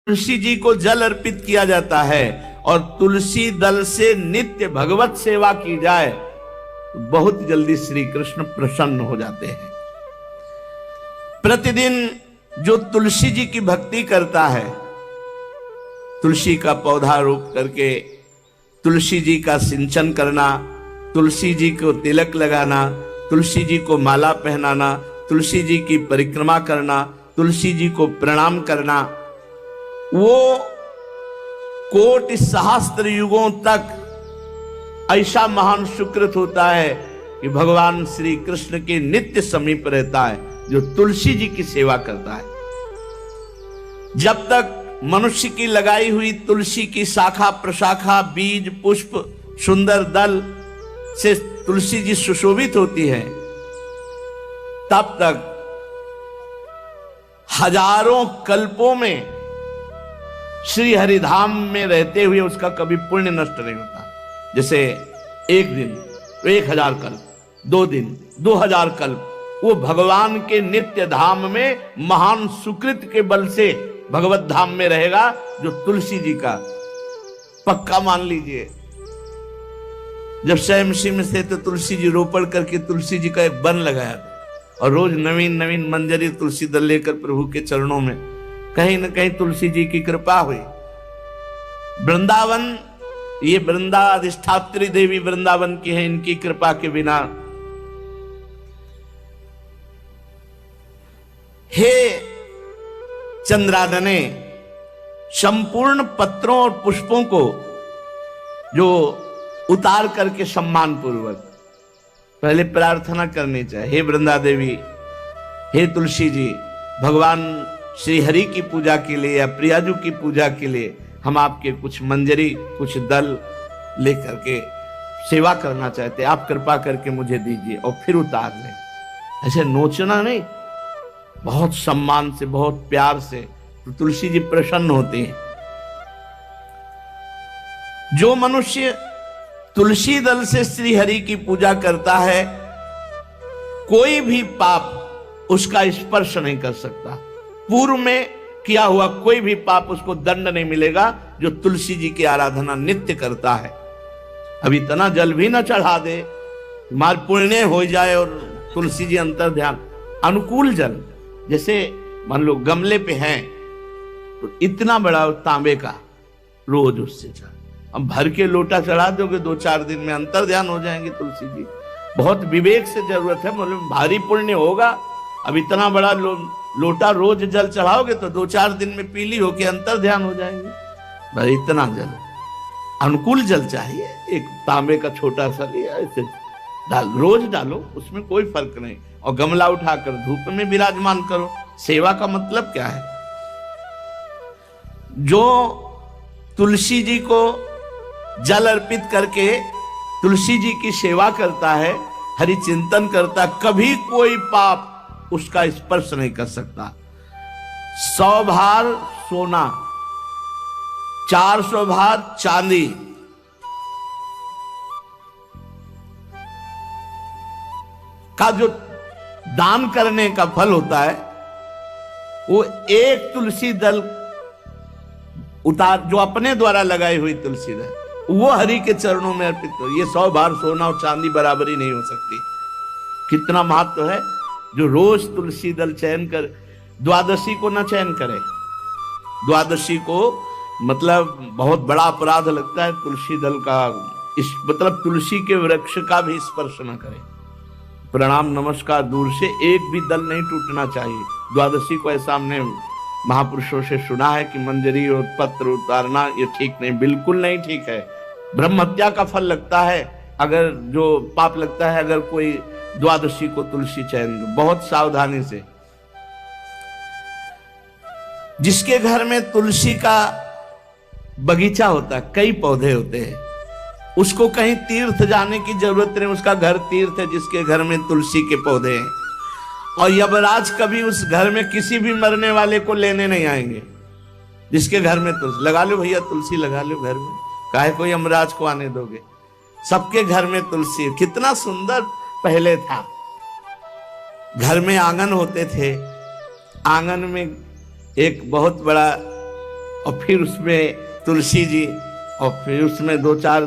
तुलसी जी को जल अर्पित किया जाता है और तुलसी दल से नित्य भगवत सेवा की जाए तो बहुत जल्दी श्री कृष्ण प्रसन्न हो जाते हैं। प्रतिदिन जो तुलसी जी की भक्ति करता है, तुलसी का पौधा रोप करके तुलसी जी का सिंचन करना, तुलसी जी को तिलक लगाना, तुलसी जी को माला पहनाना, तुलसी जी की परिक्रमा करना, तुलसी जी को प्रणाम करना, वो कोटि सहस्त्र युगों तक ऐसा महान सुकृत होता है कि भगवान श्री कृष्ण के नित्य समीप रहता है जो तुलसी जी की सेवा करता है। जब तक मनुष्य की लगाई हुई तुलसी की शाखा प्रशाखा बीज पुष्प सुंदर दल से तुलसी जी सुशोभित होती है, तब तक हजारों कल्पों में श्री हरिधाम में रहते हुए उसका कभी पुण्य नष्ट नहीं होता। जैसे एक दिन तो 1000 कल्प, 2 दिन 2000 कल्प वो भगवान के नित्य धाम में महान सुकृत के बल से भगवत धाम में रहेगा, जो तुलसी जी का पक्का मान लीजिए। जब स्वयं में से तो तुलसी जी रोपण करके तुलसी जी का एक वन लगाया और रोज नवीन नवीन मंजरी तुलसी दल लेकर प्रभु के चरणों में, कहीं न कहीं तुलसी जी की कृपा हुई। वृंदावन, ये वृंदा अधिष्ठात्री देवी वृंदावन की है, इनकी कृपा के बिना हे चंद्रादने संपूर्ण पत्रों और पुष्पों को जो उतार करके सम्मान पूर्वक पहले प्रार्थना करनी चाहिए, हे वृंदा देवी, हे तुलसी जी, भगवान श्री हरि की पूजा के लिए या प्रियाजू की पूजा के लिए हम आपके कुछ मंजरी कुछ दल लेकर के सेवा करना चाहते हैं, आप कृपा करके मुझे दीजिए, और फिर उतार लें। ऐसे नोचना नहीं, बहुत सम्मान से बहुत प्यार से, तो तुलसी जी प्रसन्न होती हैं। जो मनुष्य तुलसी दल से श्री हरि की पूजा करता है, कोई भी पाप उसका स्पर्श नहीं कर सकता। पूर्व में किया हुआ कोई भी पाप उसको दंड नहीं मिलेगा जो तुलसी जी की आराधना नित्य करता है। अब इतना जल भी ना चढ़ा दे, मार पुण्य हो जाए और तुलसी जी अंतर ध्यान अनुकूल जल, जैसे मान लो गमले पे हैं तो इतना बड़ा तांबे का रोज उससे चढ़, अब भर के लोटा चढ़ा दोगे 2-4 दिन में अंतर ध्यान हो जाएंगे तुलसी जी। बहुत विवेक से जरूरत है, मतलब भारी पुण्य होगा। अब इतना बड़ा लोटा रोज जल चढ़ाओगे तो 2-4 दिन में पीली होके अंतर ध्यान हो जाएंगे। भाई इतना जल, अनुकूल जल चाहिए। एक तांबे का छोटा सा लिया, ऐसे रोज डालो, उसमें कोई फर्क नहीं, और गमला उठाकर धूप में विराजमान करो। सेवा का मतलब क्या है? जो तुलसी जी को जल अर्पित करके तुलसी जी की सेवा करता है, हरि चिंतन करता, कभी कोई पाप उसका स्पर्श नहीं कर सकता। 100 भार सोना, 400 भार चांदी, का जो दान करने का फल होता है, वो एक तुलसी दल उतार, जो अपने द्वारा लगाई हुई तुलसी दल, वो हरि के चरणों में अर्पित हो। ये 100 भार सोना और चांदी बराबरी नहीं हो सकती। कितना महत्व है। जो रोज तुलसी दल चयन कर, द्वादशी को ना चयन करे, द्वादशी को मतलब बहुत बड़ा अपराध लगता है तुलसी दल का, इस मतलब तुलसी के वृक्ष का भी स्पर्श न करे। प्रणाम नमस्कार दूर से, एक भी दल नहीं टूटना चाहिए। द्वादशी को ऐसा हमने महापुरुषों से सुना है कि मंजरी और पत्र उतारना ये ठीक नहीं, बिल्कुल नहीं ठीक है। ब्रह्म हत्या का फल लगता है, अगर जो पाप लगता है अगर कोई द्वादशी को तुलसी चयन, बहुत सावधानी से। जिसके घर में तुलसी का बगीचा होता है, कई पौधे होते हैं, उसको कहीं तीर्थ जाने की जरूरत नहीं, उसका घर तीर्थ है जिसके घर में तुलसी के पौधे हैं। और यमराज कभी उस घर में किसी भी मरने वाले को लेने नहीं आएंगे। जिसके घर में तुलसी, लगा लो भैया तुलसी लगा लो घर में, काहे को यमराज को आने दोगे? सबके घर में तुलसी। कितना सुंदर पहले था। घर में आंगन होते थे, आंगन में एक बहुत बड़ा और फिर उसमें तुलसी जी, और फिर उसमें 2-4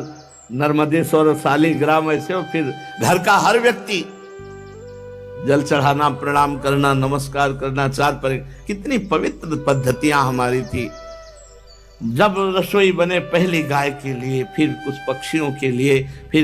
नर्मदेश्वर शालिग्राम ऐसे, और फिर घर का हर व्यक्ति जल चढ़ाना, प्रणाम करना, नमस्कार करना, 4 पर। कितनी पवित्र पद्धतियां हमारी थी। जब रसोई बने पहली गाय के लिए, फिर कुछ पक्षियों के लिए, फिर